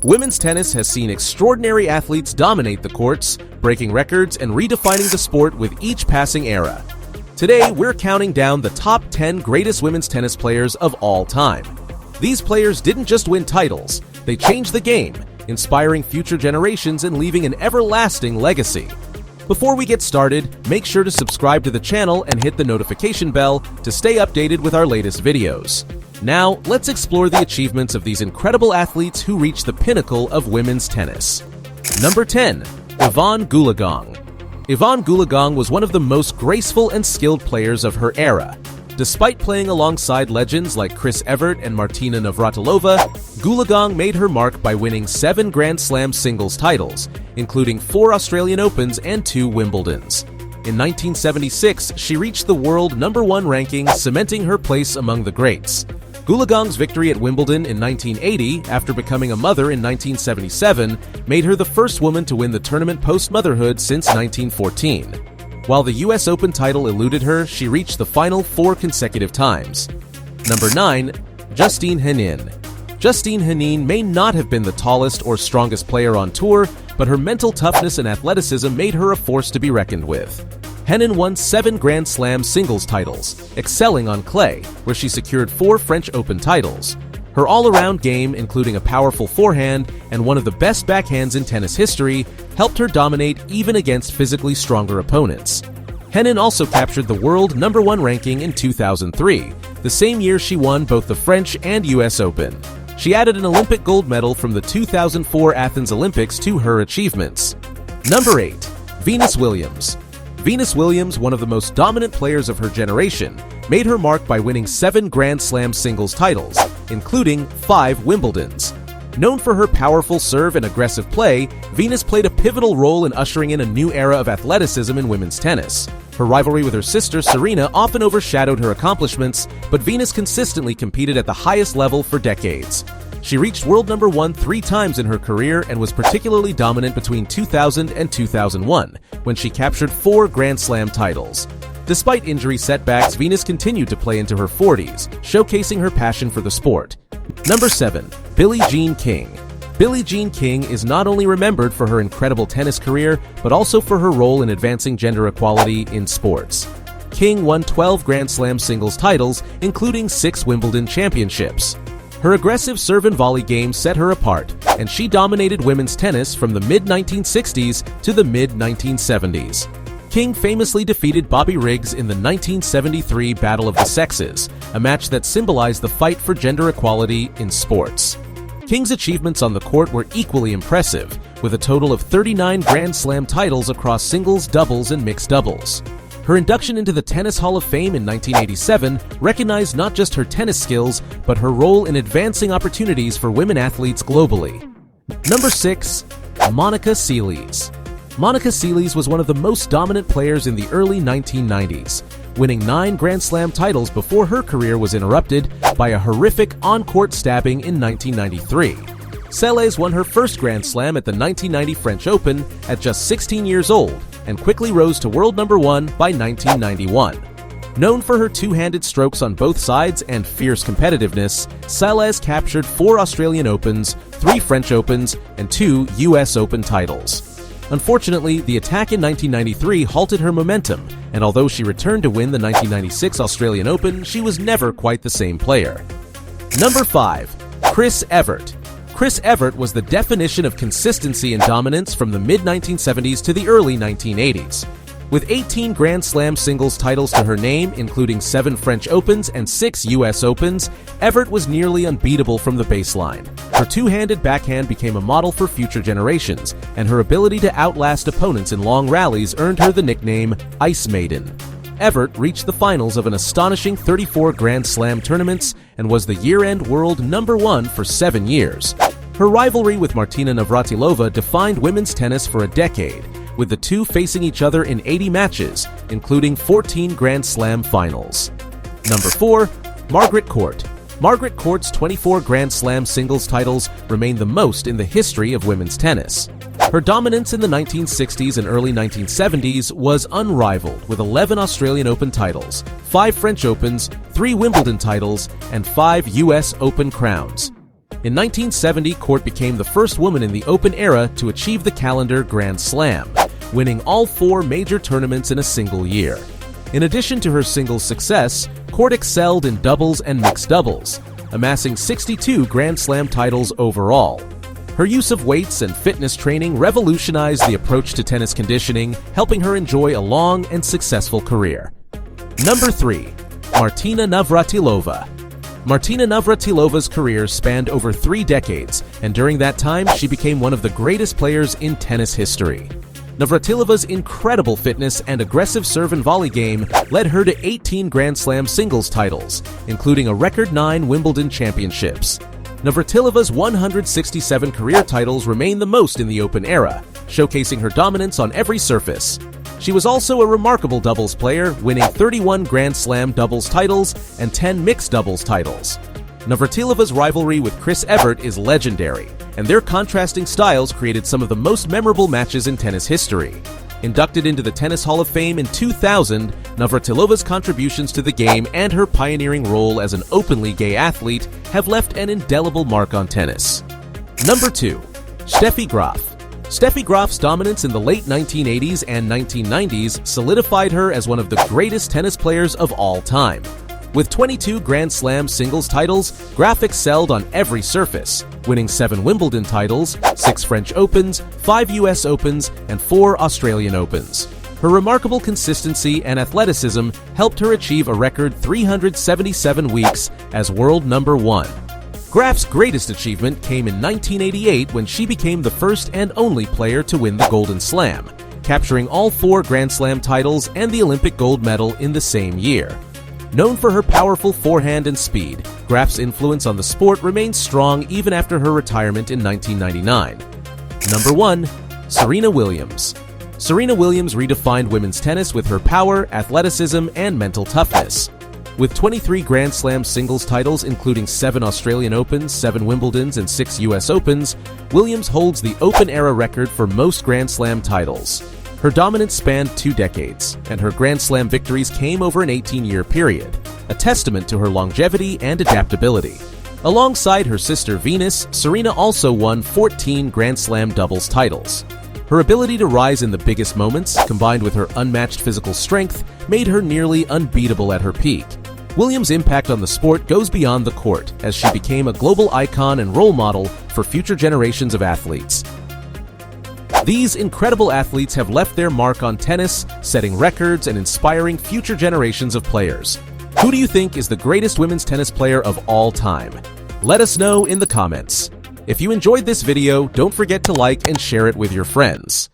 Women's tennis has seen extraordinary athletes dominate the courts, breaking records and redefining the sport with each passing era. Today, we're counting down the top 10 greatest women's tennis players of all time. These players didn't just win titles, they changed the game, inspiring future generations and leaving an everlasting legacy. Before we get started, make sure to subscribe to the channel and hit the notification bell to stay updated with our latest videos. Now, let's explore the achievements of these incredible athletes who reached the pinnacle of women's tennis. Number 10. Yvonne Goolagong. Yvonne Goolagong was one of the most graceful and skilled players of her era. Despite playing alongside legends like Chris Evert and Martina Navratilova, Goolagong made her mark by winning 7 Grand Slam singles titles, including 4 Australian Opens and 2 Wimbledons. In 1976, she reached the world #1 ranking, cementing her place among the greats. Goolagong's victory at Wimbledon in 1980, after becoming a mother in 1977, made her the first woman to win the tournament post-motherhood since 1914. While the US Open title eluded her, she reached the final 4 consecutive times. Number 9. Justine Henin. Justine Henin may not have been the tallest or strongest player on tour, but her mental toughness and athleticism made her a force to be reckoned with. Henin won 7 Grand Slam singles titles, excelling on clay, where she secured 4 French Open titles. Her all-around game, including a powerful forehand and one of the best backhands in tennis history, helped her dominate even against physically stronger opponents. Henin also captured the world #1 ranking in 2003, the same year she won both the French and US Open. She added an Olympic gold medal from the 2004 Athens Olympics to her achievements. Number 8. Venus Williams. Venus Williams, one of the most dominant players of her generation, made her mark by winning 7 Grand Slam singles titles, including 5 Wimbledons. Known for her powerful serve and aggressive play, Venus played a pivotal role in ushering in a new era of athleticism in women's tennis. Her rivalry with her sister Serena often overshadowed her accomplishments, but Venus consistently competed at the highest level for decades. She reached world #1 3 times in her career and was particularly dominant between 2000 and 2001, when she captured 4 Grand Slam titles. Despite injury setbacks, Venus continued to play into her 40s, showcasing her passion for the sport. Number 7. Billie Jean King. Billie Jean King is not only remembered for her incredible tennis career, but also for her role in advancing gender equality in sports. King won 12 Grand Slam singles titles, including 6 Wimbledon championships. Her aggressive serve and volley game set her apart, and she dominated women's tennis from the mid-1960s to the mid-1970s. King famously defeated Bobby Riggs in the 1973 Battle of the Sexes, a match that symbolized the fight for gender equality in sports. King's achievements on the court were equally impressive, with a total of 39 Grand Slam titles across singles, doubles, and mixed doubles. Her induction into the Tennis Hall of Fame in 1987 recognized not just her tennis skills, but her role in advancing opportunities for women athletes globally. Number 6. Monica Seles. Monica Seles was one of the most dominant players in the early 1990s, winning 9 Grand Slam titles before her career was interrupted by a horrific on-court stabbing in 1993. Seles won her first Grand Slam at the 1990 French Open at just 16 years old, and quickly rose to world #1 by 1991. Known for her two-handed strokes on both sides and fierce competitiveness, Seles captured 4 Australian Opens, 3 French Opens, and 2 US Open titles. Unfortunately, the attack in 1993 halted her momentum, and although she returned to win the 1996 Australian Open, she was never quite the same player. Number 5. Chris Evert. Chris Evert was the definition of consistency and dominance from the mid-1970s to the early 1980s. With 18 Grand Slam singles titles to her name, including 7 French Opens and 6 US Opens, Evert was nearly unbeatable from the baseline. Her two-handed backhand became a model for future generations, and her ability to outlast opponents in long rallies earned her the nickname Ice Maiden. Evert reached the finals of an astonishing 34 Grand Slam tournaments and was the year-end world #1 for 7 years. Her rivalry with Martina Navratilova defined women's tennis for a decade, with the two facing each other in 80 matches, including 14 Grand Slam finals. Number 4. Margaret Court. Margaret Court's 24 Grand Slam singles titles remain the most in the history of women's tennis. Her dominance in the 1960s and early 1970s was unrivaled, with 11 Australian Open titles, 5 French Opens, 3 Wimbledon titles, and 5 US Open crowns. In 1970, Court became the first woman in the Open era to achieve the calendar Grand Slam, winning all 4 major tournaments in a single year. In addition to her singles success, Court excelled in doubles and mixed doubles, amassing 62 Grand Slam titles overall. Her use of weights and fitness training revolutionized the approach to tennis conditioning, helping her enjoy a long and successful career. Number 3. Martina Navratilova. Martina Navratilova's career spanned over 3 decades, and during that time, she became one of the greatest players in tennis history. Navratilova's incredible fitness and aggressive serve and volley game led her to 18 Grand Slam singles titles, including a record 9 Wimbledon championships. Navratilova's 167 career titles remain the most in the Open era, showcasing her dominance on every surface. She was also a remarkable doubles player, winning 31 Grand Slam doubles titles and 10 mixed doubles titles. Navratilova's rivalry with Chris Evert is legendary, and their contrasting styles created some of the most memorable matches in tennis history. Inducted into the Tennis Hall of Fame in 2000, Navratilova's contributions to the game and her pioneering role as an openly gay athlete have left an indelible mark on tennis. Number 2. Steffi Graf. Steffi Graf's dominance in the late 1980s and 1990s solidified her as one of the greatest tennis players of all time. With 22 Grand Slam singles titles, Graf excelled on every surface, winning 7 Wimbledon titles, 6 French Opens, 5 US Opens, and 4 Australian Opens. Her remarkable consistency and athleticism helped her achieve a record 377 weeks as world number 1. Graf's greatest achievement came in 1988 when she became the first and only player to win the Golden Slam, capturing all 4 Grand Slam titles and the Olympic gold medal in the same year. Known for her powerful forehand and speed, Graf's influence on the sport remains strong even after her retirement in 1999. Number 1. Serena Williams. Serena Williams redefined women's tennis with her power, athleticism, and mental toughness. With 23 Grand Slam singles titles, including 7 Australian Opens, 7 Wimbledons, and 6 US Opens, Williams holds the Open-era record for most Grand Slam titles. Her dominance spanned 2 decades, and her Grand Slam victories came over an 18-year period, a testament to her longevity and adaptability. Alongside her sister Venus, Serena also won 14 Grand Slam doubles titles. Her ability to rise in the biggest moments, combined with her unmatched physical strength, made her nearly unbeatable at her peak. Williams' impact on the sport goes beyond the court, as she became a global icon and role model for future generations of athletes. These incredible athletes have left their mark on tennis, setting records and inspiring future generations of players. Who do you think is the greatest women's tennis player of all time? Let us know in the comments. If you enjoyed this video, don't forget to like and share it with your friends.